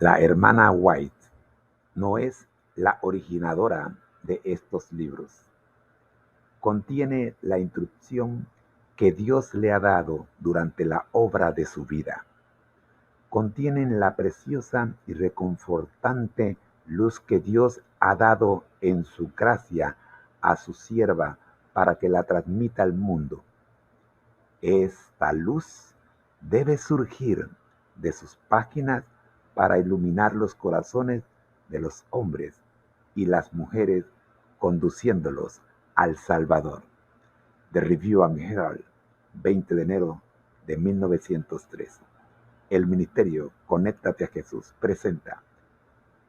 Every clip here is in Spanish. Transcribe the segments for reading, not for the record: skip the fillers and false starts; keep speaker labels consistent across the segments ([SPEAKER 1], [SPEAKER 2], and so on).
[SPEAKER 1] La hermana White no es la originadora de estos libros. Contiene la instrucción que Dios le ha dado durante la obra de su vida. Contienen la preciosa y reconfortante luz que Dios ha dado en su gracia a su sierva para que la transmita al mundo. Esta luz debe surgir de sus páginas para iluminar los corazones de los hombres y las mujeres, conduciéndolos al Salvador. The Review and Herald, 20 de enero de 1903. El ministerio Conéctate a Jesús presenta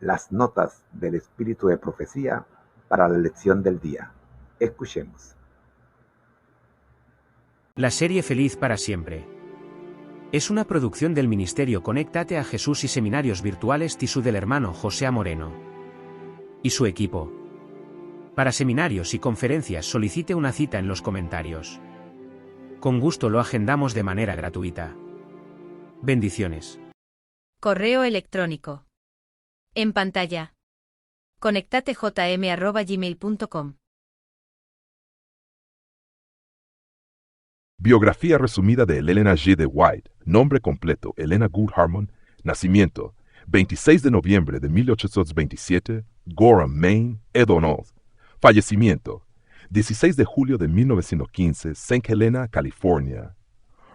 [SPEAKER 1] las notas del espíritu de profecía para la lección del día. Escuchemos.
[SPEAKER 2] La serie Feliz para siempre es una producción del ministerio Conéctate a Jesús y Seminarios Virtuales TISU del hermano José A. Moreno y su equipo. Para seminarios y conferencias solicite una cita en los comentarios. Con gusto lo agendamos de manera gratuita. Bendiciones.
[SPEAKER 3] Correo electrónico. En pantalla. conectatejm@gmail.com.
[SPEAKER 4] Biografía resumida de Elena G. de White. Nombre completo: Elena Good Harmon. Nacimiento: 26 de noviembre de 1827, Gorham, Maine, Edonold. Fallecimiento: 16 de julio de 1915, St. Helena, California.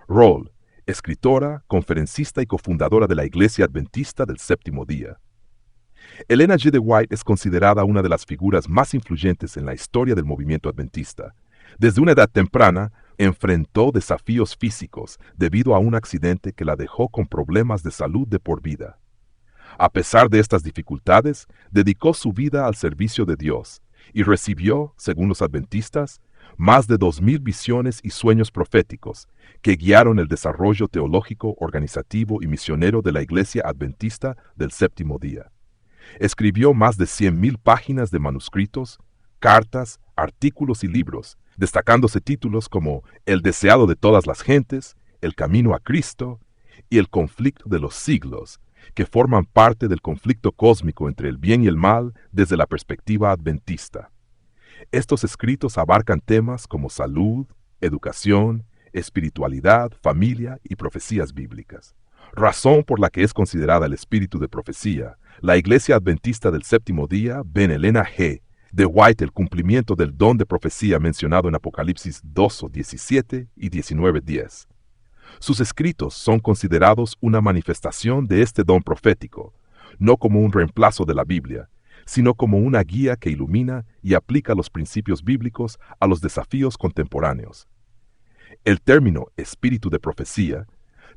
[SPEAKER 4] Rol: escritora, conferencista y cofundadora de la Iglesia Adventista del Séptimo Día. Elena G. de White es considerada una de las figuras más influyentes en la historia del movimiento adventista. Desde una edad temprana, enfrentó desafíos físicos debido a un accidente que la dejó con problemas de salud de por vida. A pesar de estas dificultades, dedicó su vida al servicio de Dios y recibió, según los adventistas, más de 2,000 visiones y sueños proféticos que guiaron el desarrollo teológico, organizativo y misionero de la Iglesia Adventista del Séptimo Día. Escribió más de 100,000 páginas de manuscritos, cartas, artículos y libros, destacándose títulos como El deseado de todas las gentes, El camino a Cristo y El conflicto de los siglos, que forman parte del conflicto cósmico entre el bien y el mal desde la perspectiva adventista. Estos escritos abarcan temas como salud, educación, espiritualidad, familia y profecías bíblicas. Razón por la que es considerada el espíritu de profecía, la Iglesia Adventista del Séptimo Día ve en Elena G. de White el cumplimiento del don de profecía mencionado en Apocalipsis 2:17 y 19:10. Sus escritos son considerados una manifestación de este don profético, no como un reemplazo de la Biblia, sino como una guía que ilumina y aplica los principios bíblicos a los desafíos contemporáneos. El término espíritu de profecía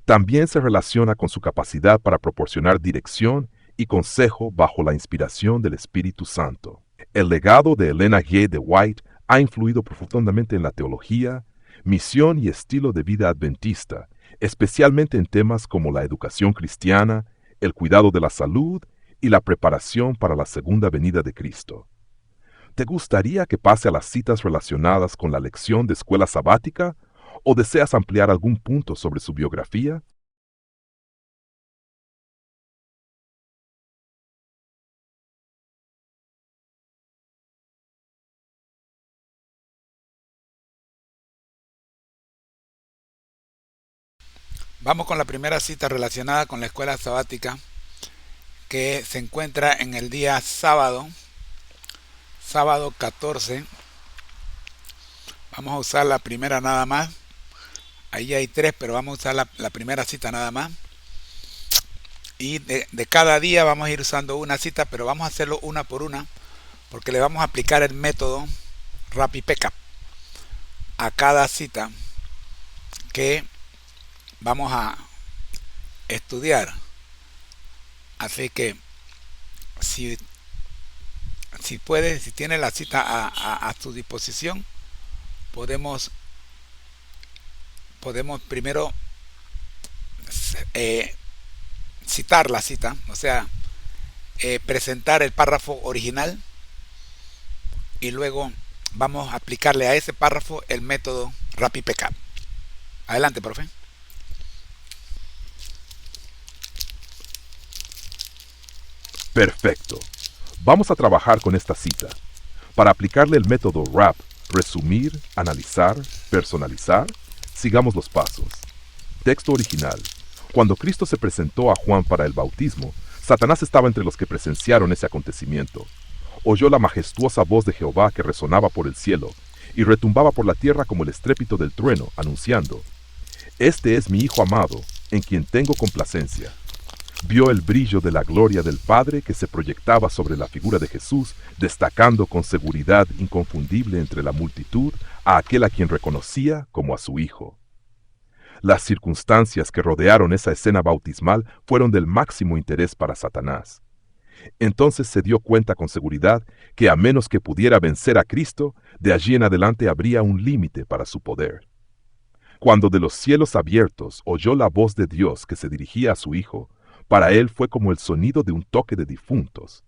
[SPEAKER 4] también se relaciona con su capacidad para proporcionar dirección y consejo bajo la inspiración del Espíritu Santo. El legado de Elena G. de White ha influido profundamente en la teología, misión y estilo de vida adventista, especialmente en temas como la educación cristiana, el cuidado de la salud y la preparación para la segunda venida de Cristo. ¿Te gustaría que pase a las citas relacionadas con la lección de escuela sabática o deseas ampliar algún punto sobre su biografía?
[SPEAKER 5] Vamos con la primera cita relacionada con la escuela sabática, que se encuentra en el día sábado 14. Vamos a usar la primera nada más. Ahí hay 3, pero vamos a usar la primera cita nada más. Y de cada día vamos a ir usando una cita, pero vamos a hacerlo una por una, porque le vamos a aplicar el método Rapid Pickup a cada cita que vamos a estudiar. Así que si puedes, si tienes la cita a tu disposición, podemos primero citar la cita, o sea, presentar el párrafo original, y luego vamos a aplicarle a ese párrafo el método Rapid Pickup. Adelante, profe.
[SPEAKER 4] Perfecto. Vamos a trabajar con esta cita. Para aplicarle el método RAP, resumir, analizar, personalizar, sigamos los pasos. Texto original. Cuando Cristo se presentó a Juan para el bautismo, Satanás estaba entre los que presenciaron ese acontecimiento. Oyó la majestuosa voz de Jehová que resonaba por el cielo y retumbaba por la tierra como el estrépito del trueno, anunciando: Este es mi Hijo amado, en quien tengo complacencia. Vio el brillo de la gloria del Padre que se proyectaba sobre la figura de Jesús, destacando con seguridad inconfundible entre la multitud a aquel a quien reconocía como a su Hijo. Las circunstancias que rodearon esa escena bautismal fueron del máximo interés para Satanás. Entonces se dio cuenta con seguridad que a menos que pudiera vencer a Cristo, de allí en adelante habría un límite para su poder. Cuando de los cielos abiertos oyó la voz de Dios que se dirigía a su Hijo, para él fue como el sonido de un toque de difuntos.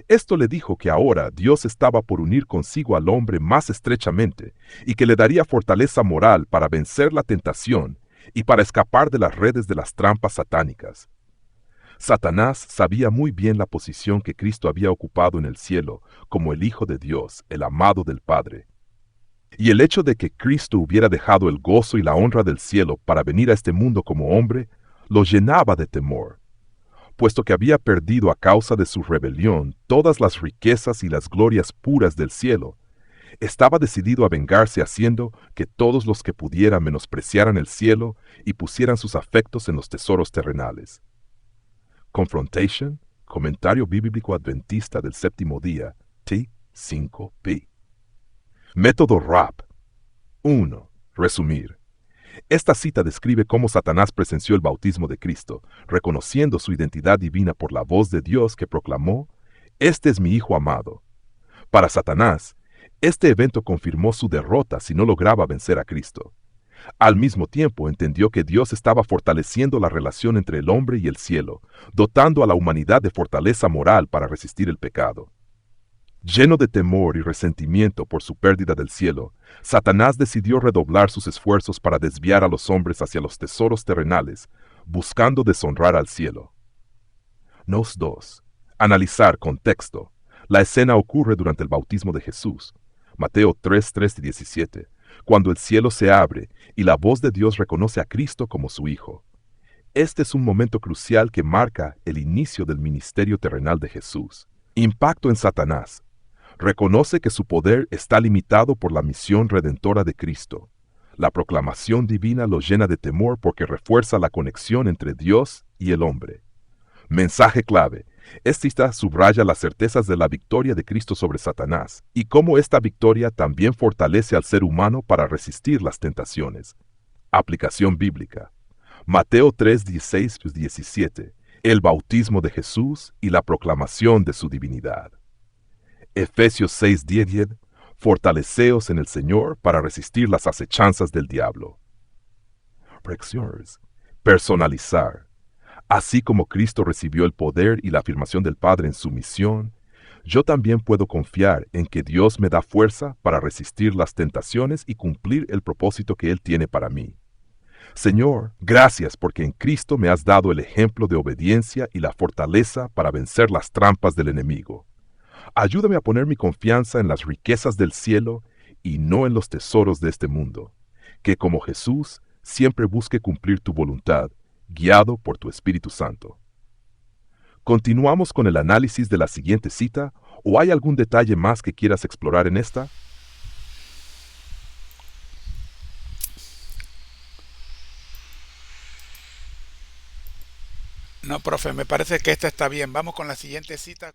[SPEAKER 4] Esto le dijo que ahora Dios estaba por unir consigo al hombre más estrechamente y que le daría fortaleza moral para vencer la tentación y para escapar de las redes de las trampas satánicas. Satanás sabía muy bien la posición que Cristo había ocupado en el cielo como el Hijo de Dios, el amado del Padre. Y el hecho de que Cristo hubiera dejado el gozo y la honra del cielo para venir a este mundo como hombre, lo llenaba de temor, puesto que había perdido a causa de su rebelión todas las riquezas y las glorias puras del cielo. Estaba decidido a vengarse haciendo que todos los que pudieran menospreciaran el cielo y pusieran sus afectos en los tesoros terrenales. Confrontation, Comentario Bíblico Adventista del Séptimo Día, T5P. Método RAP. 1. Resumir. Esta cita describe cómo Satanás presenció el bautismo de Cristo, reconociendo su identidad divina por la voz de Dios que proclamó: Este es mi Hijo amado. Para Satanás, este evento confirmó su derrota si no lograba vencer a Cristo. Al mismo tiempo entendió que Dios estaba fortaleciendo la relación entre el hombre y el cielo, dotando a la humanidad de fortaleza moral para resistir el pecado. Lleno de temor y resentimiento por su pérdida del cielo, Satanás decidió redoblar sus esfuerzos para desviar a los hombres hacia los tesoros terrenales, buscando deshonrar al cielo. Nos 2. Analizar contexto. La escena ocurre durante el bautismo de Jesús. Mateo 3:3 y 17. Cuando el cielo se abre y la voz de Dios reconoce a Cristo como su Hijo. Este es un momento crucial que marca el inicio del ministerio terrenal de Jesús. Impacto en Satanás. Reconoce que su poder está limitado por la misión redentora de Cristo. La proclamación divina lo llena de temor porque refuerza la conexión entre Dios y el hombre. Mensaje clave. Esta subraya las certezas de la victoria de Cristo sobre Satanás y cómo esta victoria también fortalece al ser humano para resistir las tentaciones. Aplicación bíblica. Mateo 3:16-17. El bautismo de Jesús y la proclamación de su divinidad. Efesios 6:10. Fortaleceos en el Señor para resistir las acechanzas del diablo. Personalizar. Así como Cristo recibió el poder y la afirmación del Padre en su misión, yo también puedo confiar en que Dios me da fuerza para resistir las tentaciones y cumplir el propósito que Él tiene para mí. Señor, gracias porque en Cristo me has dado el ejemplo de obediencia y la fortaleza para vencer las trampas del enemigo. Ayúdame a poner mi confianza en las riquezas del cielo y no en los tesoros de este mundo. Que como Jesús siempre busque cumplir tu voluntad, guiado por tu Espíritu Santo. ¿Continuamos con el análisis de la siguiente cita o hay algún detalle más que quieras explorar en esta?
[SPEAKER 5] No, profe, me parece que esta está bien. Vamos con la siguiente cita.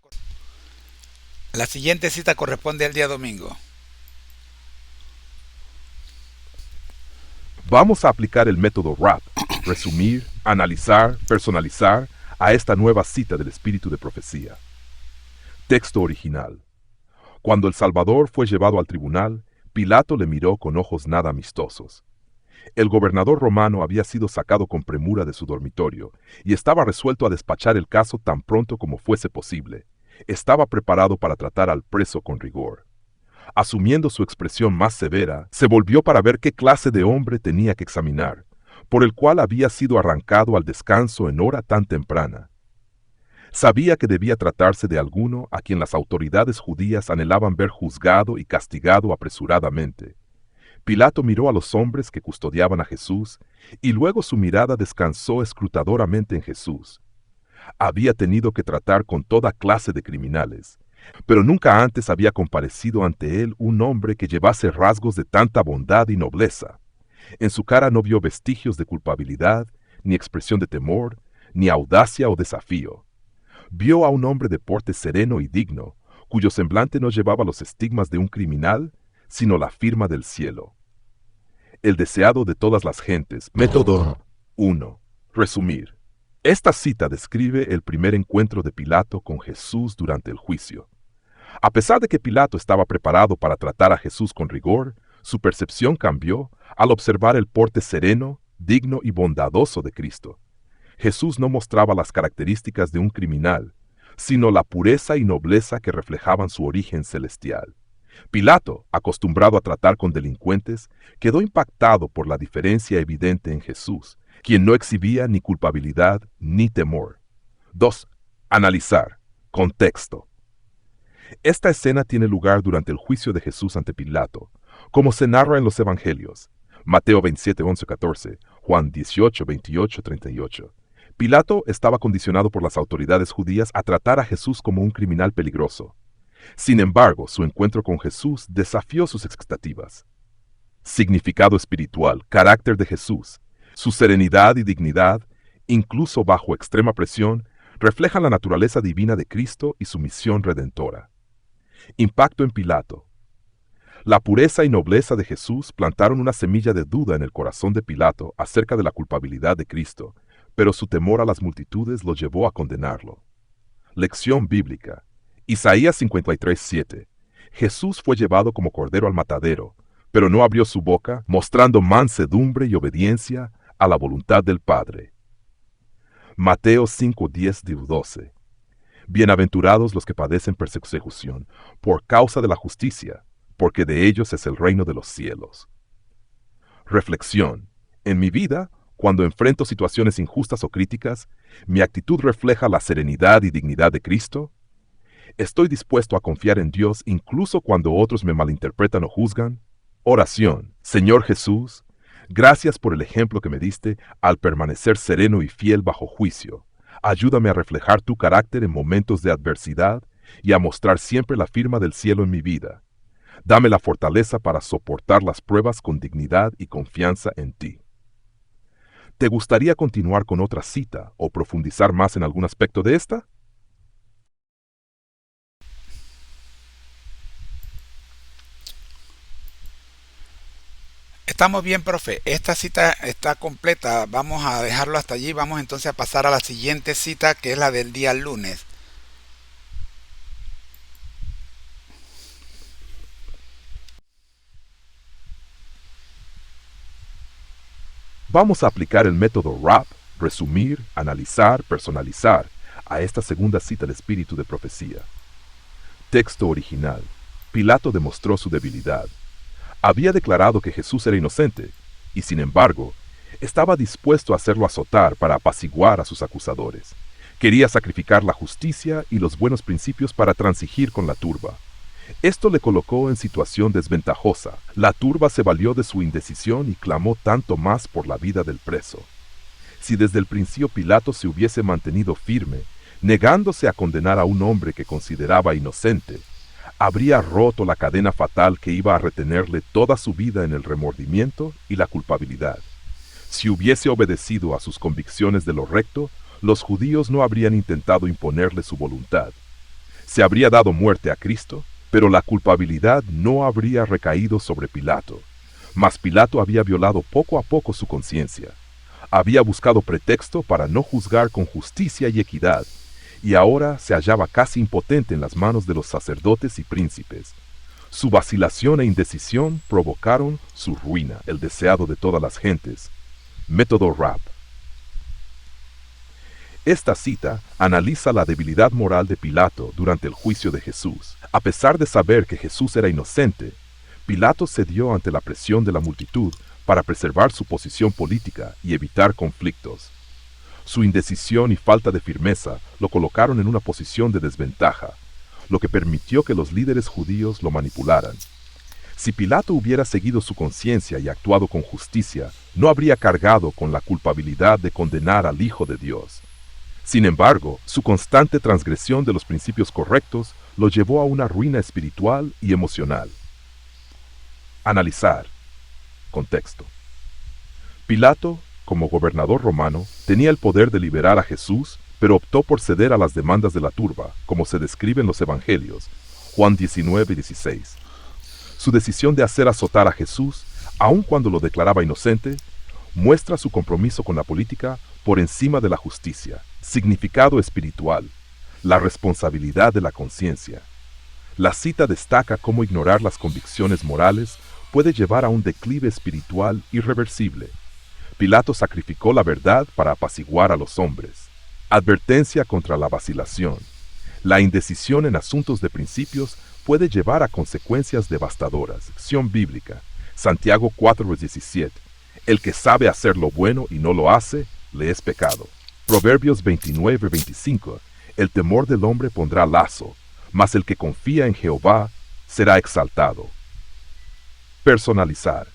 [SPEAKER 5] La siguiente cita corresponde al día domingo.
[SPEAKER 4] Vamos a aplicar el método RAP, resumir, analizar, personalizar, a esta nueva cita del espíritu de profecía. Texto original. Cuando el Salvador fue llevado al tribunal, Pilato le miró con ojos nada amistosos. El gobernador romano había sido sacado con premura de su dormitorio y estaba resuelto a despachar el caso tan pronto como fuese posible. Estaba preparado para tratar al preso con rigor. Asumiendo su expresión más severa, se volvió para ver qué clase de hombre tenía que examinar, por el cual había sido arrancado al descanso en hora tan temprana. Sabía que debía tratarse de alguno a quien las autoridades judías anhelaban ver juzgado y castigado apresuradamente. Pilato miró a los hombres que custodiaban a Jesús, y luego su mirada descansó escrutadoramente en Jesús. Había tenido que tratar con toda clase de criminales, pero nunca antes había comparecido ante él un hombre que llevase rasgos de tanta bondad y nobleza. En su cara no vio vestigios de culpabilidad, ni expresión de temor, ni audacia o desafío. Vio a un hombre de porte sereno y digno, cuyo semblante no llevaba los estigmas de un criminal, sino la firma del cielo. El deseado de todas las gentes. Método 1. Resumir. Esta cita describe el primer encuentro de Pilato con Jesús durante el juicio. A pesar de que Pilato estaba preparado para tratar a Jesús con rigor, su percepción cambió al observar el porte sereno, digno y bondadoso de Cristo. Jesús no mostraba las características de un criminal, sino la pureza y nobleza que reflejaban su origen celestial. Pilato, acostumbrado a tratar con delincuentes, quedó impactado por la diferencia evidente en Jesús, quien no exhibía ni culpabilidad ni temor. 2. Analizar. Contexto. Esta escena tiene lugar durante el juicio de Jesús ante Pilato, como se narra en los Evangelios. Mateo 27, 11, 14, Juan 18, 28, 38. Pilato estaba condicionado por las autoridades judías a tratar a Jesús como un criminal peligroso. Sin embargo, su encuentro con Jesús desafió sus expectativas. Significado espiritual, carácter de Jesús, su serenidad y dignidad, incluso bajo extrema presión, reflejan la naturaleza divina de Cristo y su misión redentora. Impacto en Pilato. La pureza y nobleza de Jesús plantaron una semilla de duda en el corazón de Pilato acerca de la culpabilidad de Cristo, pero su temor a las multitudes lo llevó a condenarlo. Lección bíblica. Isaías 53:7. Jesús fue llevado como cordero al matadero, pero no abrió su boca, mostrando mansedumbre y obediencia a la voluntad del Padre. Mateo 5:10-12. Bienaventurados los que padecen persecución por causa de la justicia, porque de ellos es el reino de los cielos. Reflexión. En mi vida, cuando enfrento situaciones injustas o críticas, ¿mi actitud refleja la serenidad y dignidad de Cristo? ¿Estoy dispuesto a confiar en Dios incluso cuando otros me malinterpretan o juzgan? Oración. Señor Jesús, gracias por el ejemplo que me diste al permanecer sereno y fiel bajo juicio. Ayúdame a reflejar tu carácter en momentos de adversidad y a mostrar siempre la firma del cielo en mi vida. Dame la fortaleza para soportar las pruebas con dignidad y confianza en ti. ¿Te gustaría continuar con otra cita o profundizar más en algún aspecto de esta?
[SPEAKER 5] Estamos bien, profe. Esta cita está completa. Vamos a dejarlo hasta allí. Vamos entonces a pasar a la siguiente cita, que es la del día lunes.
[SPEAKER 4] Vamos a aplicar el método RAP, resumir, analizar, personalizar, a esta segunda cita del espíritu de profecía. Texto original. Pilato demostró su debilidad. Había declarado que Jesús era inocente, y sin embargo, estaba dispuesto a hacerlo azotar para apaciguar a sus acusadores. Quería sacrificar la justicia y los buenos principios para transigir con la turba. Esto le colocó en situación desventajosa. La turba se valió de su indecisión y clamó tanto más por la vida del preso. Si desde el principio Pilato se hubiese mantenido firme, negándose a condenar a un hombre que consideraba inocente, habría roto la cadena fatal que iba a retenerle toda su vida en el remordimiento y la culpabilidad. Si hubiese obedecido a sus convicciones de lo recto, los judíos no habrían intentado imponerle su voluntad. Se habría dado muerte a Cristo, pero la culpabilidad no habría recaído sobre Pilato. Mas Pilato había violado poco a poco su conciencia. Había buscado pretexto para no juzgar con justicia y equidad, y ahora se hallaba casi impotente en las manos de los sacerdotes y príncipes. Su vacilación e indecisión provocaron su ruina, el deseado de todas las gentes. Método RAP. Esta cita analiza la debilidad moral de Pilato durante el juicio de Jesús. A pesar de saber que Jesús era inocente, Pilato cedió ante la presión de la multitud para preservar su posición política y evitar conflictos. Su indecisión y falta de firmeza lo colocaron en una posición de desventaja, lo que permitió que los líderes judíos lo manipularan. Si Pilato hubiera seguido su conciencia y actuado con justicia, no habría cargado con la culpabilidad de condenar al Hijo de Dios. Sin embargo, su constante transgresión de los principios correctos lo llevó a una ruina espiritual y emocional. Analizar. Contexto. Pilato, como gobernador romano, tenía el poder de liberar a Jesús, pero optó por ceder a las demandas de la turba, como se describe en los Evangelios, Juan 19:16. Su decisión de hacer azotar a Jesús, aun cuando lo declaraba inocente, muestra su compromiso con la política por encima de la justicia, significado espiritual, la responsabilidad de la conciencia. La cita destaca cómo ignorar las convicciones morales puede llevar a un declive espiritual irreversible. Pilato sacrificó la verdad para apaciguar a los hombres. Advertencia contra la vacilación. La indecisión en asuntos de principios puede llevar a consecuencias devastadoras. Acción bíblica. Santiago 4:17. El que sabe hacer lo bueno y no lo hace, le es pecado. Proverbios 29:25. El temor del hombre pondrá lazo, mas el que confía en Jehová será exaltado. Personalizar.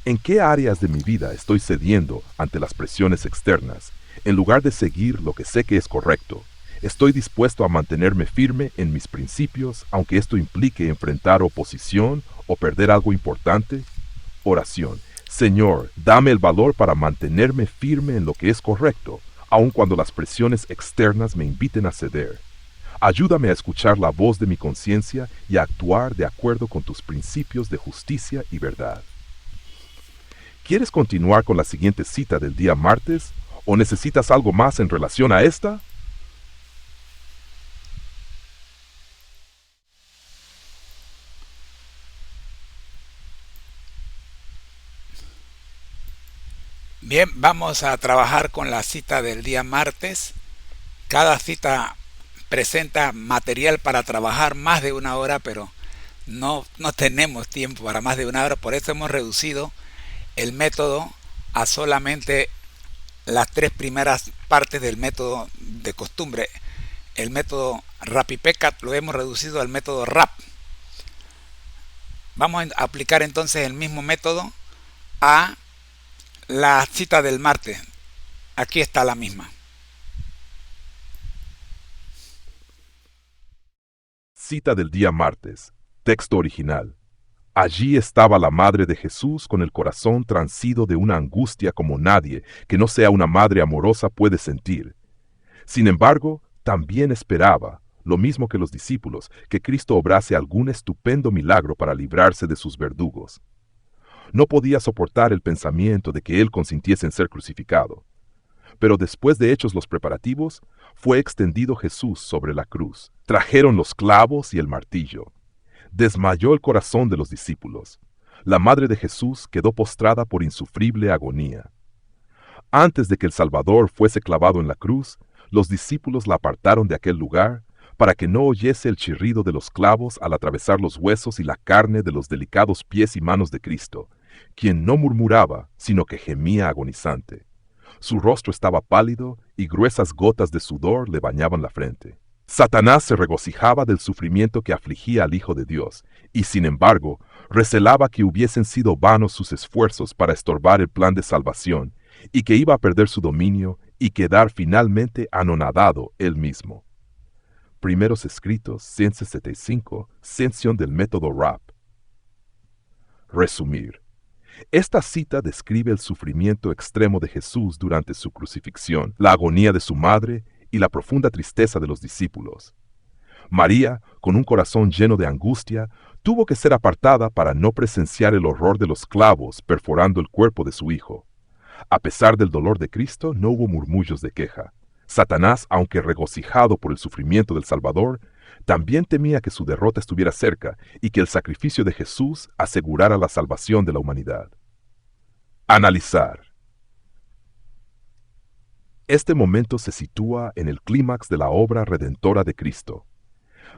[SPEAKER 4] ¿En qué áreas de mi vida estoy cediendo ante las presiones externas, en lugar de seguir lo que sé que es correcto? ¿Estoy dispuesto a mantenerme firme en mis principios, aunque esto implique enfrentar oposición o perder algo importante? Oración. Señor, dame el valor para mantenerme firme en lo que es correcto, aun cuando las presiones externas me inviten a ceder. Ayúdame a escuchar la voz de mi conciencia y a actuar de acuerdo con tus principios de justicia y verdad. ¿Quieres continuar con la siguiente cita del día martes o necesitas algo más en relación a esta?
[SPEAKER 5] Bien, vamos a trabajar con la cita del día martes. Cada cita presenta material para trabajar más de una hora, pero no tenemos tiempo para más de una hora. Por eso hemos reducido el método a solamente las 3 primeras partes del método de costumbre. El método Rapipecat lo hemos reducido al método RAP. Vamos a aplicar entonces el mismo método a la cita del martes. Aquí está la misma.
[SPEAKER 4] Cita del día martes. Texto original. Allí estaba la madre de Jesús con el corazón transido de una angustia como nadie que no sea una madre amorosa puede sentir. Sin embargo, también esperaba, lo mismo que los discípulos, que Cristo obrase algún estupendo milagro para librarse de sus verdugos. No podía soportar el pensamiento de que él consintiese en ser crucificado. Pero después de hechos los preparativos, fue extendido Jesús sobre la cruz. Trajeron los clavos y el martillo. Desmayó el corazón de los discípulos. La madre de Jesús quedó postrada por insufrible agonía. Antes de que el Salvador fuese clavado en la cruz, los discípulos la apartaron de aquel lugar para que no oyese el chirrido de los clavos al atravesar los huesos y la carne de los delicados pies y manos de Cristo, quien no murmuraba, sino que gemía agonizante. Su rostro estaba pálido y gruesas gotas de sudor le bañaban la frente. Satanás se regocijaba del sufrimiento que afligía al Hijo de Dios, y sin embargo, recelaba que hubiesen sido vanos sus esfuerzos para estorbar el plan de salvación, y que iba a perder su dominio y quedar finalmente anonadado él mismo. Primeros Escritos, 165, sección del método RAP. Resumir. Esta cita describe el sufrimiento extremo de Jesús durante su crucifixión, la agonía de su madre y la profunda tristeza de los discípulos. María, con un corazón lleno de angustia, tuvo que ser apartada para no presenciar el horror de los clavos perforando el cuerpo de su hijo. A pesar del dolor de Cristo, no hubo murmullos de queja. Satanás, aunque regocijado por el sufrimiento del Salvador, también temía que su derrota estuviera cerca y que el sacrificio de Jesús asegurara la salvación de la humanidad. Analizar. Este momento se sitúa en el clímax de la obra redentora de Cristo.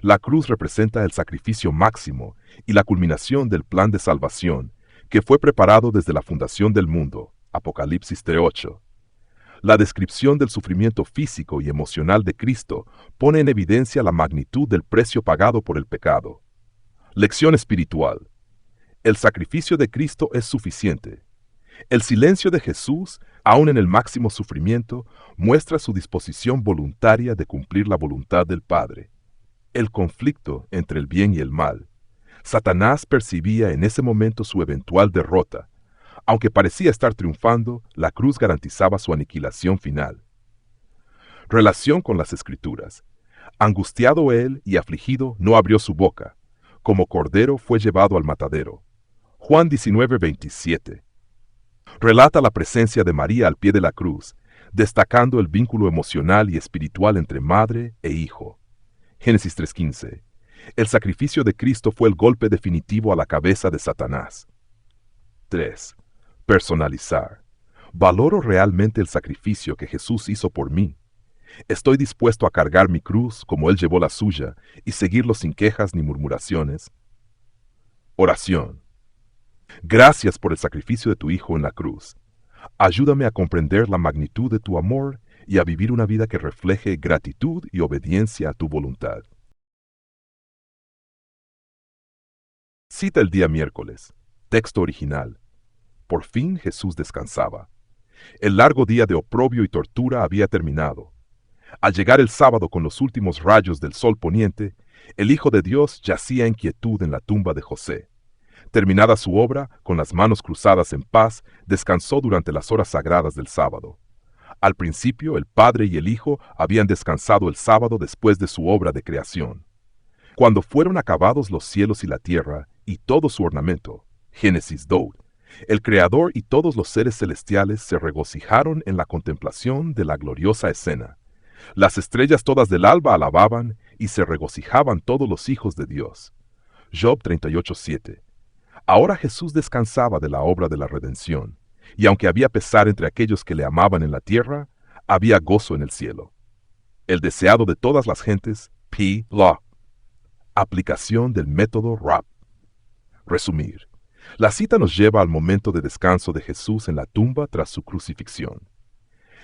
[SPEAKER 4] La cruz representa el sacrificio máximo y la culminación del plan de salvación que fue preparado desde la fundación del mundo. Apocalipsis 3:8. La descripción del sufrimiento físico y emocional de Cristo pone en evidencia la magnitud del precio pagado por el pecado. Lección espiritual. El sacrificio de Cristo es suficiente. El silencio de Jesús, aun en el máximo sufrimiento, muestra su disposición voluntaria de cumplir la voluntad del Padre. El conflicto entre el bien y el mal. Satanás percibía en ese momento su eventual derrota. Aunque parecía estar triunfando, la cruz garantizaba su aniquilación final. Relación con las Escrituras. Angustiado él y afligido, no abrió su boca. Como cordero fue llevado al matadero. Juan 19:27. Relata la presencia de María al pie de la cruz, destacando el vínculo emocional y espiritual entre madre e hijo. Génesis 3:15. El sacrificio de Cristo fue el golpe definitivo a la cabeza de Satanás. 3. Personalizar. ¿Valoro realmente el sacrificio que Jesús hizo por mí? ¿Estoy dispuesto a cargar mi cruz como Él llevó la suya y seguirlo sin quejas ni murmuraciones? Oración. Gracias por el sacrificio de tu Hijo en la cruz. Ayúdame a comprender la magnitud de tu amor y a vivir una vida que refleje gratitud y obediencia a tu voluntad. Cita el día miércoles. Texto original. Por fin Jesús descansaba. El largo día de oprobio y tortura había terminado. Al llegar el sábado con los últimos rayos del sol poniente, el Hijo de Dios yacía en quietud en la tumba de José. Terminada su obra, con las manos cruzadas en paz, descansó durante las horas sagradas del sábado. Al principio, el Padre y el Hijo habían descansado el sábado después de su obra de creación. Cuando fueron acabados los cielos y la tierra, y todo su ornamento, Génesis 2, el Creador y todos los seres celestiales se regocijaron en la contemplación de la gloriosa escena. Las estrellas todas del alba alababan, y se regocijaban todos los hijos de Dios. Job 38:7. Ahora Jesús descansaba de la obra de la redención, y aunque había pesar entre aquellos que le amaban en la tierra, había gozo en el cielo. El deseado de todas las gentes, P. Law. Aplicación del método RAP. Resumir. La cita nos lleva al momento de descanso de Jesús en la tumba tras su crucifixión.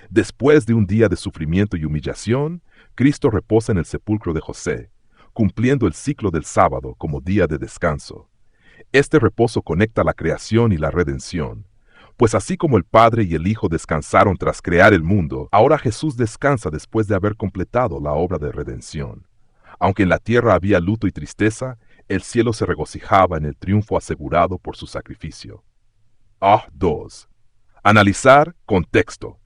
[SPEAKER 4] Después de un día de sufrimiento y humillación, Cristo reposa en el sepulcro de José, cumpliendo el ciclo del sábado como día de descanso. Este reposo conecta la creación y la redención, pues así como el Padre y el Hijo descansaron tras crear el mundo, ahora Jesús descansa después de haber completado la obra de redención. Aunque en la tierra había luto y tristeza, el cielo se regocijaba en el triunfo asegurado por su sacrificio. 2. Analizar contexto.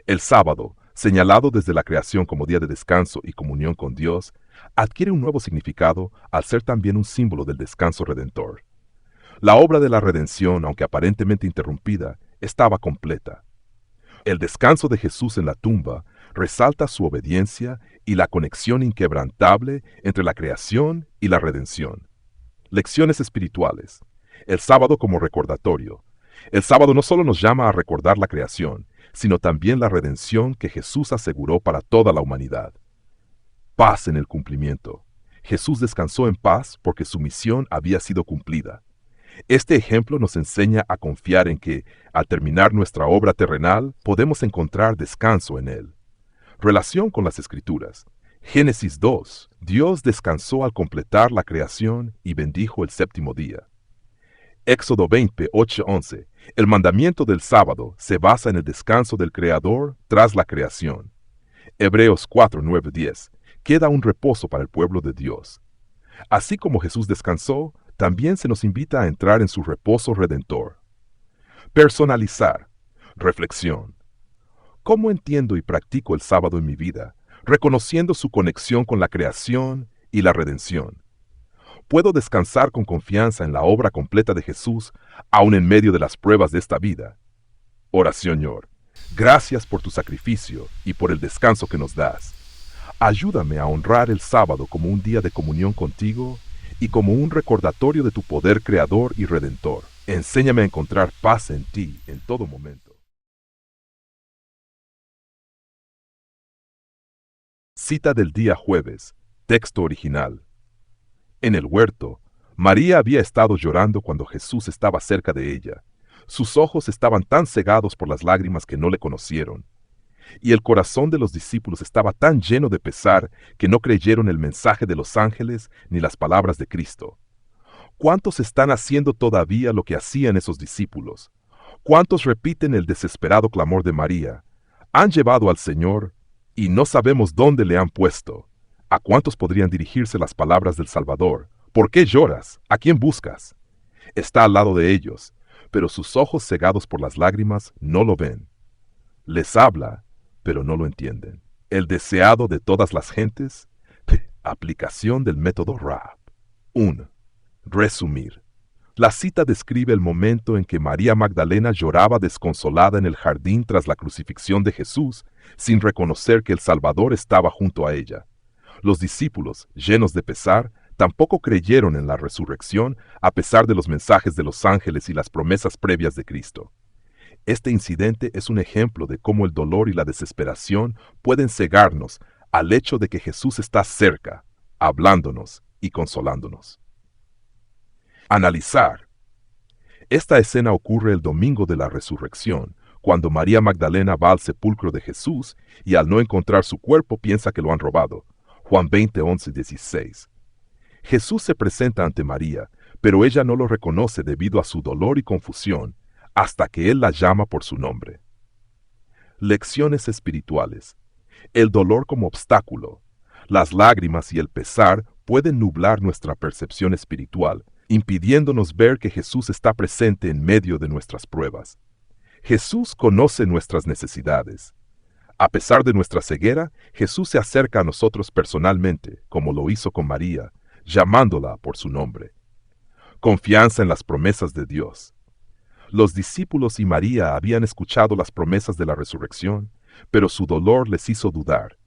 [SPEAKER 4] El sábado, señalado desde la creación como día de descanso y comunión con Dios, adquiere un nuevo significado al ser también un símbolo del descanso redentor. La obra de la redención, aunque aparentemente interrumpida, estaba completa. El descanso de Jesús en la tumba resalta su obediencia y la conexión inquebrantable entre la creación y la redención. Lecciones espirituales. El sábado como recordatorio. El sábado no solo nos llama a recordar la creación, sino también la redención que Jesús aseguró para toda la humanidad. Paz en el cumplimiento. Jesús descansó en paz porque su misión había sido cumplida. Este ejemplo nos enseña a confiar en que, al terminar nuestra obra terrenal, podemos encontrar descanso en Él. Relación con las Escrituras. Génesis 2. Dios descansó al completar la creación y bendijo el séptimo día. Éxodo 20, 8-11. El mandamiento del sábado se basa en el descanso del Creador tras la creación. Hebreos 4, 9-10. Queda un reposo para el pueblo de Dios. Así como Jesús descansó, también se nos invita a entrar en su reposo redentor. Personalizar. Reflexión. ¿Cómo entiendo y practico el sábado en mi vida, reconociendo su conexión con la creación y la redención? ¿Puedo descansar con confianza en la obra completa de Jesús, aun en medio de las pruebas de esta vida? Oración, Señor. Gracias por tu sacrificio y por el descanso que nos das. Ayúdame a honrar el sábado como un día de comunión contigo y como un recordatorio de tu poder creador y redentor. Enséñame a encontrar paz en ti en todo momento. Cita del día jueves. Texto original. En el huerto, María había estado llorando cuando Jesús estaba cerca de ella. Sus ojos estaban tan cegados por las lágrimas que no le conocieron. Y el corazón de los discípulos estaba tan lleno de pesar que no creyeron el mensaje de los ángeles ni las palabras de Cristo. ¿Cuántos están haciendo todavía lo que hacían esos discípulos? ¿Cuántos repiten el desesperado clamor de María? Han llevado al Señor y no sabemos dónde le han puesto. ¿A cuántos podrían dirigirse las palabras del Salvador? ¿Por qué lloras? ¿A quién buscas? Está al lado de ellos, pero sus ojos cegados por las lágrimas no lo ven. Les habla, pero no lo entienden. El deseado de todas las gentes. Aplicación del método RAP. 1. Resumir. La cita describe el momento en que María Magdalena lloraba desconsolada en el jardín tras la crucifixión de Jesús, sin reconocer que el Salvador estaba junto a ella. Los discípulos, llenos de pesar, tampoco creyeron en la resurrección a pesar de los mensajes de los ángeles y las promesas previas de Cristo. Este incidente es un ejemplo de cómo el dolor y la desesperación pueden cegarnos al hecho de que Jesús está cerca, hablándonos y consolándonos. Analizar. Esta escena ocurre el domingo de la resurrección, cuando María Magdalena va al sepulcro de Jesús y al no encontrar su cuerpo piensa que lo han robado. Juan 20, 11, 16. Jesús se presenta ante María, pero ella no lo reconoce debido a su dolor y confusión, hasta que Él la llama por su nombre. Lecciones espirituales. El dolor como obstáculo. Las lágrimas y el pesar pueden nublar nuestra percepción espiritual, impidiéndonos ver que Jesús está presente en medio de nuestras pruebas. Jesús conoce nuestras necesidades. A pesar de nuestra ceguera, Jesús se acerca a nosotros personalmente, como lo hizo con María, llamándola por su nombre. Confianza en las promesas de Dios. Los discípulos y María habían escuchado las promesas de la resurrección, pero su dolor les hizo dudar.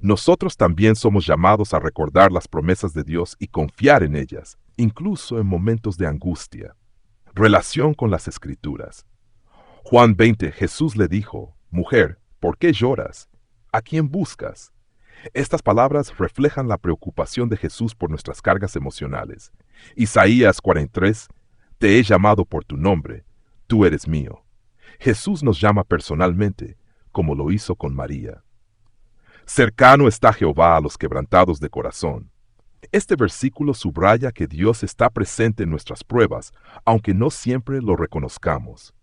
[SPEAKER 4] Nosotros también somos llamados a recordar las promesas de Dios y confiar en ellas, incluso en momentos de angustia. Relación con las Escrituras. Juan 20, Jesús le dijo, «Mujer, ¿por qué lloras? ¿A quién buscas?». Estas palabras reflejan la preocupación de Jesús por nuestras cargas emocionales. Isaías 43, «Te he llamado por tu nombre, tú eres mío». Jesús nos llama personalmente, como lo hizo con María. Cercano está Jehová a los quebrantados de corazón. Este versículo subraya que Dios está presente en nuestras pruebas, aunque no siempre lo reconozcamos.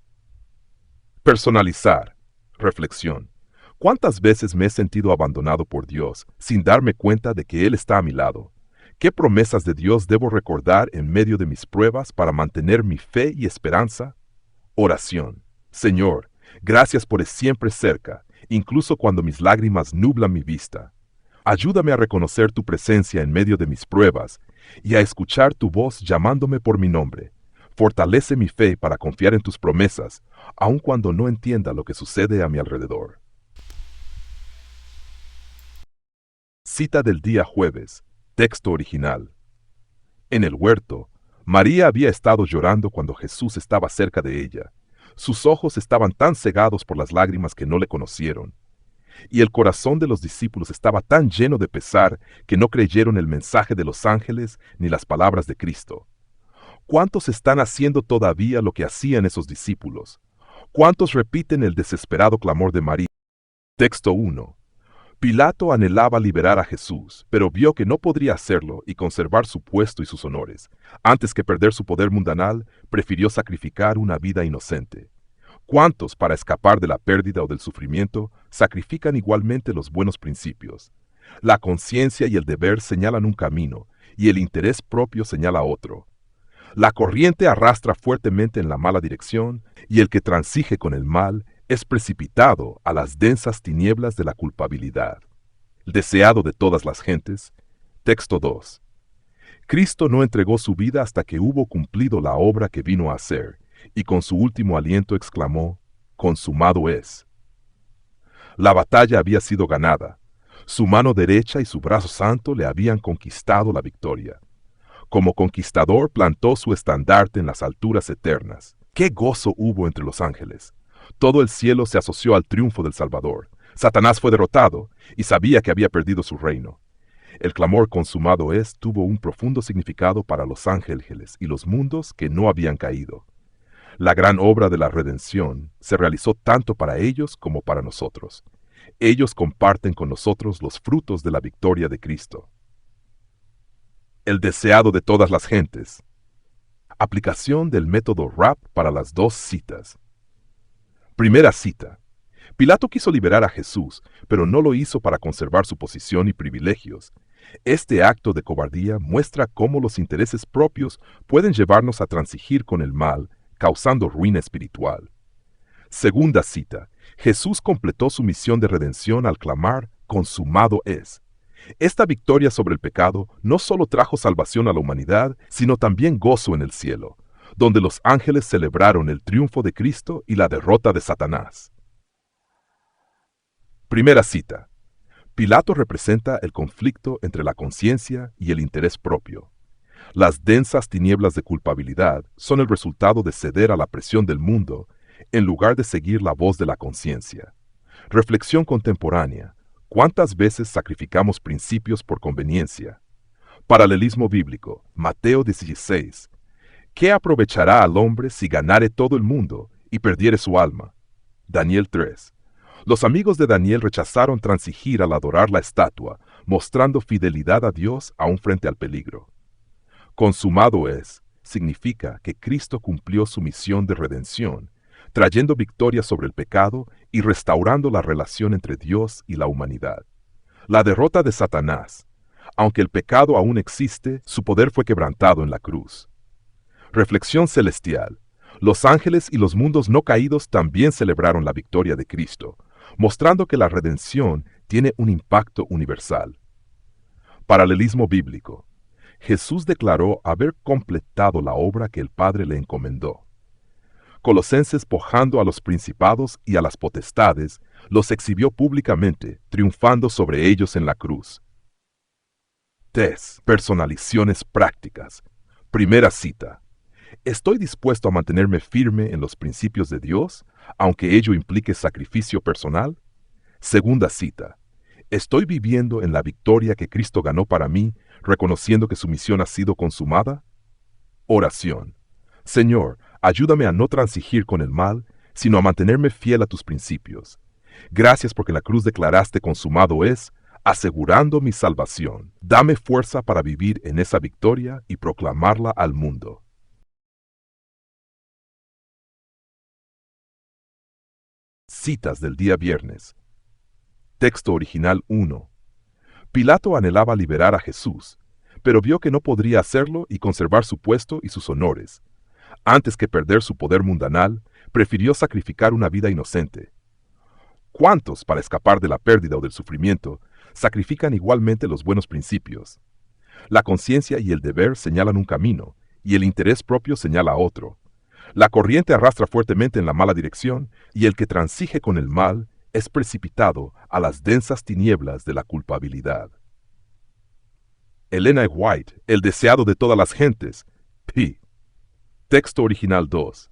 [SPEAKER 4] Personalizar. Reflexión. ¿Cuántas veces me he sentido abandonado por Dios sin darme cuenta de que Él está a mi lado? ¿Qué promesas de Dios debo recordar en medio de mis pruebas para mantener mi fe y esperanza? Oración. Señor, gracias por estar siempre cerca, incluso cuando mis lágrimas nublan mi vista. Ayúdame a reconocer tu presencia en medio de mis pruebas y a escuchar tu voz llamándome por mi nombre. Fortalece mi fe para confiar en tus promesas, aun cuando no entienda lo que sucede a mi alrededor. Cita del día jueves. Texto original. En el huerto, María había estado llorando cuando Jesús estaba cerca de ella. Sus ojos estaban tan cegados por las lágrimas que no le conocieron. Y el corazón de los discípulos estaba tan lleno de pesar que no creyeron el mensaje de los ángeles ni las palabras de Cristo. ¿Cuántos están haciendo todavía lo que hacían esos discípulos? ¿Cuántos repiten el desesperado clamor de María? Texto 1. Pilato anhelaba liberar a Jesús, pero vio que no podría hacerlo y conservar su puesto y sus honores. Antes que perder su poder mundanal, prefirió sacrificar una vida inocente. ¿Cuántos, para escapar de la pérdida o del sufrimiento, sacrifican igualmente los buenos principios? La conciencia y el deber señalan un camino, y el interés propio señala otro. La corriente arrastra fuertemente en la mala dirección, y el que transige con el mal es precipitado a las densas tinieblas de la culpabilidad. Deseado de todas las gentes. Texto 2. Cristo no entregó su vida hasta que hubo cumplido la obra que vino a hacer, y con su último aliento exclamó, «Consumado es». La batalla había sido ganada. Su mano derecha y su brazo santo le habían conquistado la victoria. Como conquistador plantó su estandarte en las alturas eternas. ¡Qué gozo hubo entre los ángeles! Todo el cielo se asoció al triunfo del Salvador. Satanás fue derrotado y sabía que había perdido su reino. El clamor «consumado es» tuvo un profundo significado para los ángeles y los mundos que no habían caído. La gran obra de la redención se realizó tanto para ellos como para nosotros. Ellos comparten con nosotros los frutos de la victoria de Cristo. El deseado de todas las gentes. Aplicación del método RAP para las dos citas. Primera cita. Pilato quiso liberar a Jesús, pero no lo hizo para conservar su posición y privilegios. Este acto de cobardía muestra cómo los intereses propios pueden llevarnos a transigir con el mal, causando ruina espiritual. Segunda cita. Jesús completó su misión de redención al clamar, consumado es. Esta victoria sobre el pecado no solo trajo salvación a la humanidad, sino también gozo en el cielo, donde los ángeles celebraron el triunfo de Cristo y la derrota de Satanás. Primera cita. Pilato representa el conflicto entre la conciencia y el interés propio. Las densas tinieblas de culpabilidad son el resultado de ceder a la presión del mundo en lugar de seguir la voz de la conciencia. Reflexión contemporánea. ¿Cuántas veces sacrificamos principios por conveniencia? Paralelismo bíblico. Mateo 16. ¿Qué aprovechará al hombre si ganare todo el mundo y perdiere su alma? Daniel 3. Los amigos de Daniel rechazaron transigir al adorar la estatua, mostrando fidelidad a Dios aún frente al peligro. Consumado es, significa que Cristo cumplió su misión de redención, trayendo victoria sobre el pecado y restaurando la relación entre Dios y la humanidad. La derrota de Satanás. Aunque el pecado aún existe, su poder fue quebrantado en la cruz. Reflexión celestial. Los ángeles y los mundos no caídos también celebraron la victoria de Cristo, mostrando que la redención tiene un impacto universal. Paralelismo bíblico. Jesús declaró haber completado la obra que el Padre le encomendó. Colosenses, pojando a los principados y a las potestades, los exhibió públicamente, triunfando sobre ellos en la cruz. Personalizaciones prácticas. Primera cita. ¿Estoy dispuesto a mantenerme firme en los principios de Dios, aunque ello implique sacrificio personal? Segunda cita. ¿Estoy viviendo en la victoria que Cristo ganó para mí, reconociendo que su misión ha sido consumada? Oración. Señor, ayúdame a no transigir con el mal, sino a mantenerme fiel a tus principios. Gracias porque en la cruz declaraste consumado es, asegurando mi salvación. Dame fuerza para vivir en esa victoria y proclamarla al mundo. Citas del día viernes. Texto original 1. Pilato anhelaba liberar a Jesús, pero vio que no podría hacerlo y conservar su puesto y sus honores. Antes que perder su poder mundanal, prefirió sacrificar una vida inocente. ¿Cuántos, para escapar de la pérdida o del sufrimiento, sacrifican igualmente los buenos principios? La conciencia y el deber señalan un camino, y el interés propio señala otro. La corriente arrastra fuertemente en la mala dirección, y el que transige con el mal es precipitado a las densas tinieblas de la culpabilidad. Elena White, el deseado de todas las gentes, p. Texto original 2.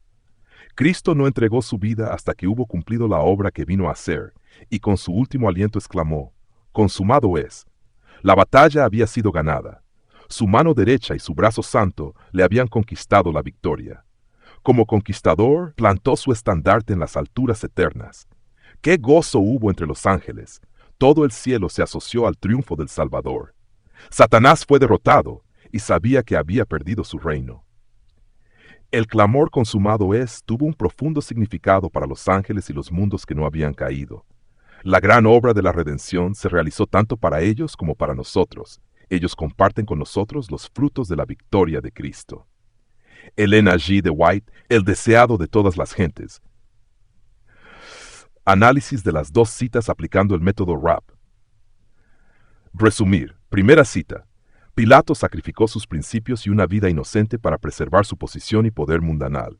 [SPEAKER 4] Cristo no entregó su vida hasta que hubo cumplido la obra que vino a hacer, y con su último aliento exclamó, consumado es. La batalla había sido ganada. Su mano derecha y su brazo santo le habían conquistado la victoria. Como conquistador, plantó su estandarte en las alturas eternas. ¡Qué gozo hubo entre los ángeles! Todo el cielo se asoció al triunfo del Salvador. Satanás fue derrotado y sabía que había perdido su reino. El clamor consumado es tuvo un profundo significado para los ángeles y los mundos que no habían caído. La gran obra de la redención se realizó tanto para ellos como para nosotros. Ellos comparten con nosotros los frutos de la victoria de Cristo. Elena G. de White, el deseado de todas las gentes. Análisis de las dos citas aplicando el método RAP. Resumir. Primera cita. Pilato sacrificó sus principios y una vida inocente para preservar su posición y poder mundanal.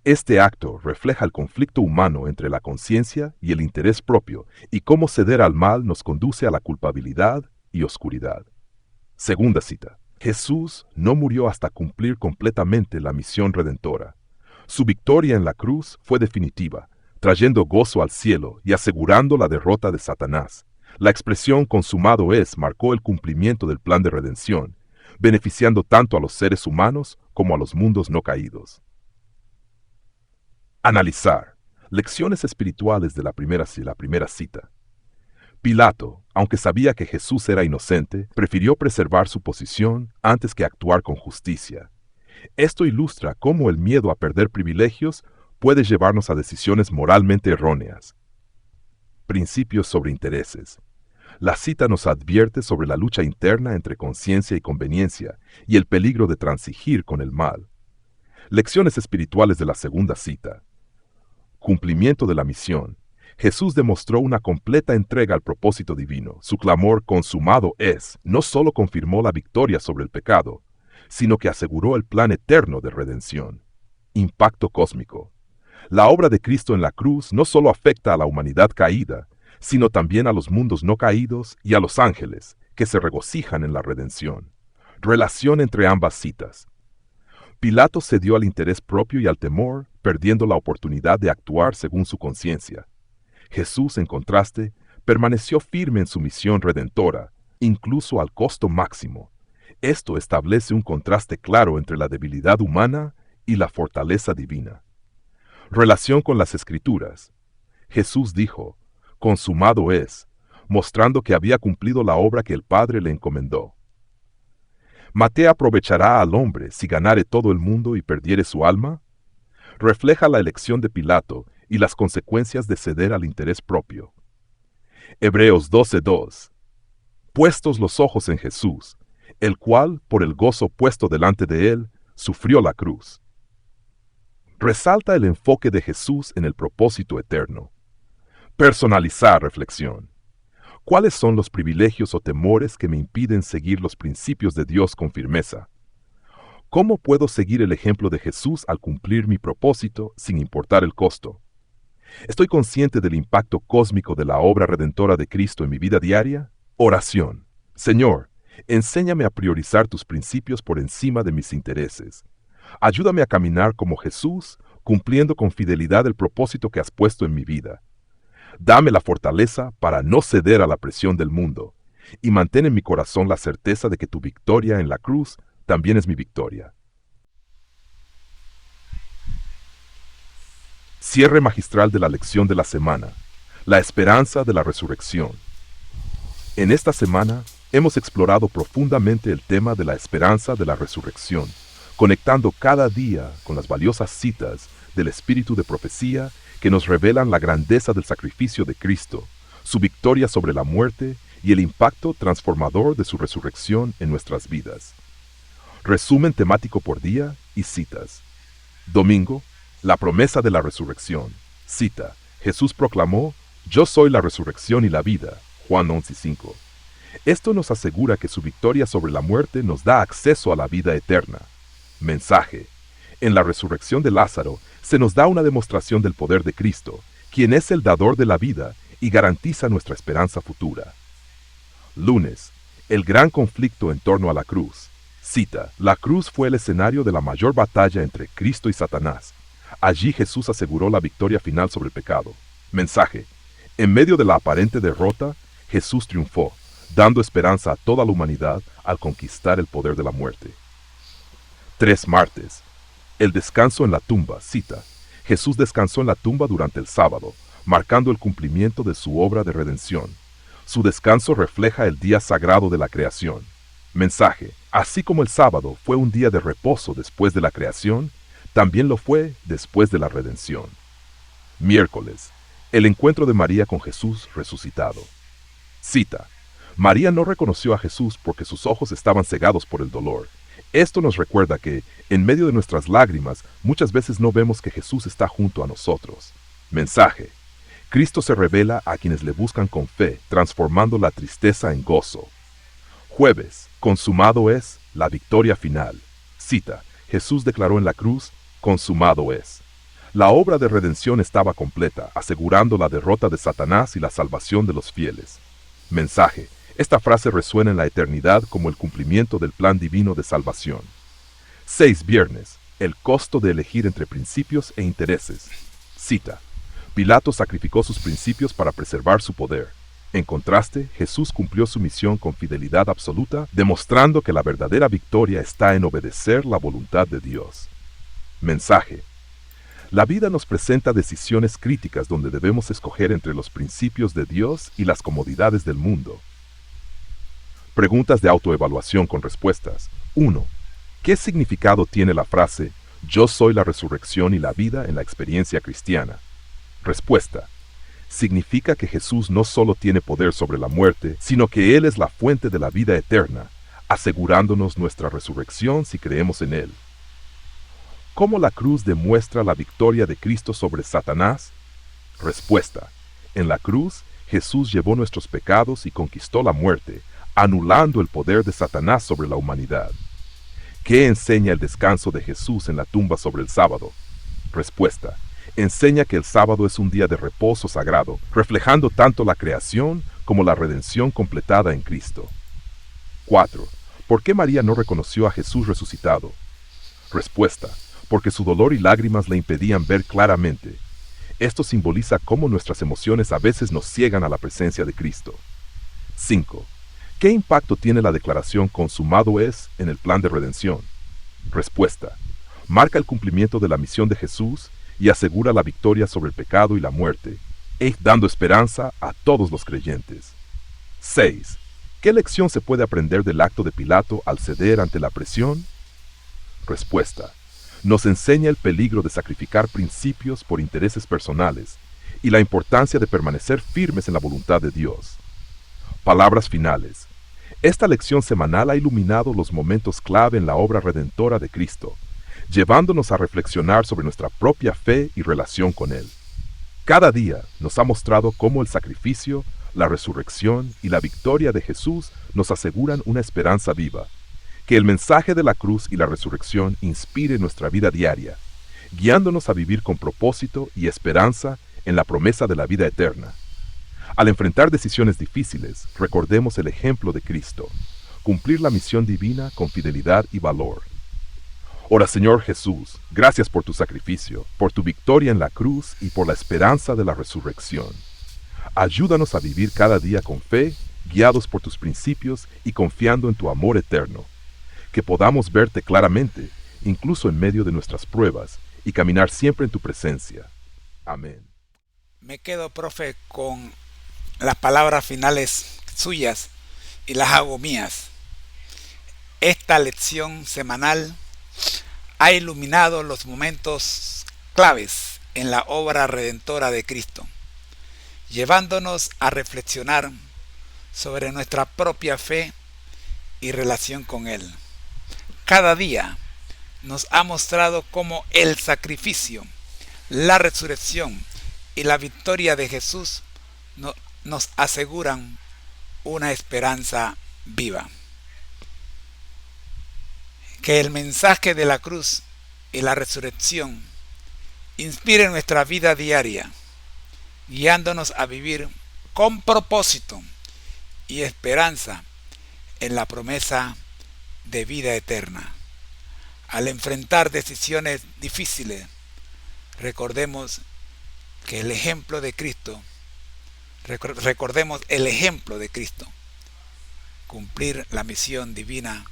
[SPEAKER 4] Este acto refleja el conflicto humano entre la conciencia y el interés propio y cómo ceder al mal nos conduce a la culpabilidad y oscuridad. Segunda cita. Jesús no murió hasta cumplir completamente la misión redentora. Su victoria en la cruz fue definitiva, trayendo gozo al cielo y asegurando la derrota de Satanás. La expresión consumado es marcó el cumplimiento del plan de redención, beneficiando tanto a los seres humanos como a los mundos no caídos. Analizar. Lecciones espirituales de la primera cita. Pilato, aunque sabía que Jesús era inocente, prefirió preservar su posición antes que actuar con justicia. Esto ilustra cómo el miedo a perder privilegios puede llevarnos a decisiones moralmente erróneas. Principios sobre intereses. La cita nos advierte sobre la lucha interna entre conciencia y conveniencia y el peligro de transigir con el mal. Lecciones espirituales de la segunda cita. Cumplimiento de la misión. Jesús demostró una completa entrega al propósito divino. Su clamor "consumado es" no solo confirmó la victoria sobre el pecado, sino que aseguró el plan eterno de redención. Impacto cósmico. La obra de Cristo en la cruz no solo afecta a la humanidad caída, sino también a los mundos no caídos y a los ángeles, que se regocijan en la redención. Relación entre ambas citas. Pilato cedió al interés propio y al temor, perdiendo la oportunidad de actuar según su conciencia. Jesús, en contraste, permaneció firme en su misión redentora, incluso al costo máximo. Esto establece un contraste claro entre la debilidad humana y la fortaleza divina. Relación con las Escrituras. Jesús dijo: "Consumado es", mostrando que había cumplido la obra que el Padre le encomendó. ¿Maté aprovechará al hombre si ganare todo el mundo y perdiere su alma? Refleja la elección de Pilato y las consecuencias de ceder al interés propio. Hebreos 12:2. Puestos los ojos en Jesús, el cual, por el gozo puesto delante de él, sufrió la cruz. Resalta el enfoque de Jesús en el propósito eterno. Personalizar reflexión. ¿Cuáles son los privilegios o temores que me impiden seguir los principios de Dios con firmeza? ¿Cómo puedo seguir el ejemplo de Jesús al cumplir mi propósito sin importar el costo? ¿Estoy consciente del impacto cósmico de la obra redentora de Cristo en mi vida diaria? Oración. Señor, enséñame a priorizar tus principios por encima de mis intereses. Ayúdame a caminar como Jesús, cumpliendo con fidelidad el propósito que has puesto en mi vida. Dame la fortaleza para no ceder a la presión del mundo, y mantén en mi corazón la certeza de que tu victoria en la cruz también es mi victoria. Cierre magistral de la lección de la semana. La esperanza de la resurrección. En esta semana hemos explorado profundamente el tema de la esperanza de la resurrección, conectando cada día con las valiosas citas del espíritu de profecía que nos revelan la grandeza del sacrificio de Cristo, su victoria sobre la muerte y el impacto transformador de su resurrección en nuestras vidas. Resumen temático por día y citas. Domingo, la promesa de la resurrección. Cita: Jesús proclamó: "Yo soy la resurrección y la vida", Juan 11:5. Esto nos asegura que su victoria sobre la muerte nos da acceso a la vida eterna. Mensaje: en la resurrección de Lázaro se nos da una demostración del poder de Cristo, quien es el dador de la vida y garantiza nuestra esperanza futura. Lunes, el gran conflicto en torno a la cruz. Cita: la cruz fue el escenario de la mayor batalla entre Cristo y Satanás. Allí Jesús aseguró la victoria final sobre el pecado. Mensaje: en medio de la aparente derrota, Jesús triunfó, dando esperanza a toda la humanidad al conquistar el poder de la muerte. 3 martes. El descanso en la tumba. Cita: Jesús descansó en la tumba durante el sábado, marcando el cumplimiento de su obra de redención. Su descanso refleja el día sagrado de la creación. Mensaje: así como el sábado fue un día de reposo después de la creación, también lo fue después de la redención. Miércoles. El encuentro de María con Jesús resucitado. Cita: María no reconoció a Jesús porque sus ojos estaban cegados por el dolor. Esto nos recuerda que, en medio de nuestras lágrimas, muchas veces no vemos que Jesús está junto a nosotros. Mensaje: Cristo se revela a quienes le buscan con fe, transformando la tristeza en gozo. Jueves, consumado es, la victoria final. Cita: Jesús declaró en la cruz: consumado es. La obra de redención estaba completa, asegurando la derrota de Satanás y la salvación de los fieles. Mensaje: esta frase resuena en la eternidad como el cumplimiento del plan divino de salvación. 6 viernes, el costo de elegir entre principios e intereses. Cita: Pilato sacrificó sus principios para preservar su poder. En contraste, Jesús cumplió su misión con fidelidad absoluta, demostrando que la verdadera victoria está en obedecer la voluntad de Dios. Mensaje: La vida nos presenta decisiones críticas donde debemos escoger entre los principios de Dios y las comodidades del mundo. Preguntas de autoevaluación con respuestas. 1. ¿Qué significado tiene la frase "Yo soy la resurrección y la vida" en la experiencia cristiana? Respuesta. Significa que Jesús no solo tiene poder sobre la muerte, sino que Él es la fuente de la vida eterna, asegurándonos nuestra resurrección si creemos en Él. ¿Cómo la cruz demuestra la victoria de Cristo sobre Satanás? Respuesta. En la cruz, Jesús llevó nuestros pecados y conquistó la muerte, anulando el poder de Satanás sobre la humanidad. ¿Qué enseña el descanso de Jesús en la tumba sobre el sábado? Respuesta. Enseña que el sábado es un día de reposo sagrado, reflejando tanto la creación como la redención completada en Cristo. 4. ¿Por qué María no reconoció a Jesús resucitado? Respuesta. Porque su dolor y lágrimas le impedían ver claramente. Esto simboliza cómo nuestras emociones a veces nos ciegan a la presencia de Cristo. 5. ¿Qué impacto tiene la declaración "consumado es" en el plan de redención? Respuesta. Marca el cumplimiento de la misión de Jesús y asegura la victoria sobre el pecado y la muerte, dando esperanza a todos los creyentes. 6. ¿Qué lección se puede aprender del acto de Pilato al ceder ante la presión? Respuesta. Nos enseña el peligro de sacrificar principios por intereses personales y la importancia de permanecer firmes en la voluntad de Dios. Palabras finales. Esta lección semanal ha iluminado los momentos clave en la obra redentora de Cristo, llevándonos a reflexionar sobre nuestra propia fe y relación con Él. Cada día nos ha mostrado cómo el sacrificio, la resurrección y la victoria de Jesús nos aseguran una esperanza viva. Que el mensaje de la cruz y la resurrección inspire nuestra vida diaria, guiándonos a vivir con propósito y esperanza en la promesa de la vida eterna. Al enfrentar decisiones difíciles, recordemos el ejemplo de Cristo, cumplir la misión divina con fidelidad y valor. Ora, Señor Jesús, gracias por tu sacrificio, por tu victoria en la cruz y por la esperanza de la resurrección. Ayúdanos a vivir cada día con fe, guiados por tus principios y confiando en tu amor eterno. Que podamos verte claramente, incluso en medio de nuestras pruebas, y caminar siempre en tu presencia. Amén.
[SPEAKER 5] Me quedo, profe, con las palabras finales suyas y las hago mías. Esta lección semanal ha iluminado los momentos claves en la obra redentora de Cristo, llevándonos a reflexionar sobre nuestra propia fe y relación con Él. Cada día nos ha mostrado cómo el sacrificio, la resurrección y la victoria de Jesús nos aseguran una esperanza viva. Que el mensaje de la cruz y la resurrección inspire nuestra vida diaria, guiándonos a vivir con propósito y esperanza en la promesa de vida eterna. Al enfrentar decisiones difíciles, recordemos el ejemplo de Cristo, cumplir la misión divina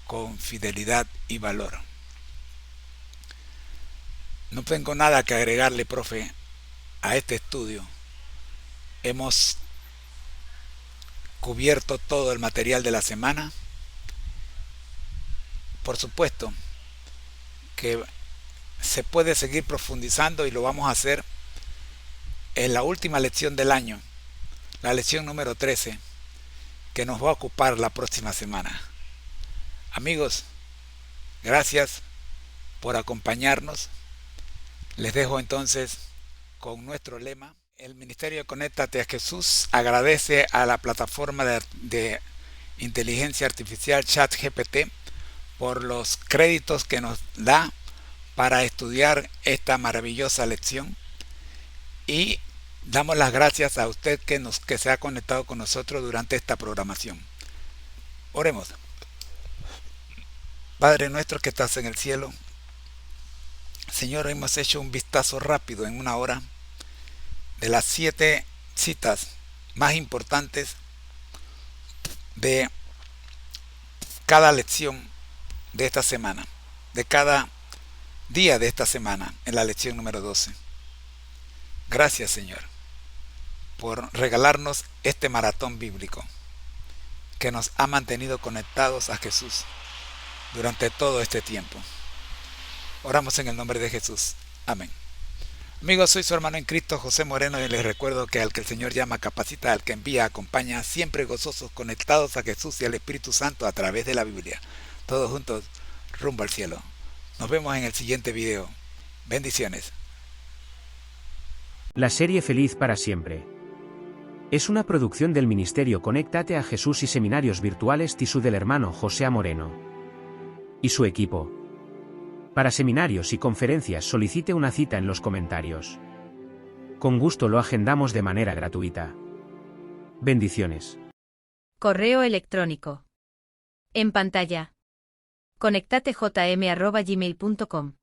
[SPEAKER 5] con fidelidad y valor. No tengo nada que agregarle, profe, a este estudio. Hemos cubierto todo el material de la semana. Por supuesto que se puede seguir profundizando y lo vamos a hacer en la última lección del año, la lección número 13, que nos va a ocupar la próxima semana. Amigos, gracias por acompañarnos. Les dejo entonces con nuestro lema. El Ministerio Conéctate a Jesús agradece a la plataforma de inteligencia artificial ChatGPT por los créditos que nos da para estudiar esta maravillosa lección, y damos las gracias a usted que se ha conectado con nosotros durante esta programación. Oremos. Padre nuestro que estás en el cielo, Señor, hemos hecho un vistazo rápido en una hora de las 7 citas más importantes de cada lección de esta semana, de cada día de esta semana, en la lección número 12. Gracias, Señor, por regalarnos este maratón bíblico que nos ha mantenido conectados a Jesús durante todo este tiempo. Oramos en el nombre de Jesús. Amén. Amigos, soy su hermano en Cristo, José Moreno, y les recuerdo que al que el Señor llama, capacita, al que envía, acompaña, siempre gozosos, conectados a Jesús y al Espíritu Santo a través de la Biblia. Todos juntos, rumbo al cielo. Nos vemos en el siguiente video. Bendiciones.
[SPEAKER 2] La serie Feliz para siempre es una producción del Ministerio Conéctate a Jesús y Seminarios Virtuales TISU del hermano José Moreno y su equipo. Para seminarios y conferencias solicite una cita en los comentarios. Con gusto lo agendamos de manera gratuita. Bendiciones.
[SPEAKER 3] Correo electrónico. En pantalla. conectatejm@gmail.com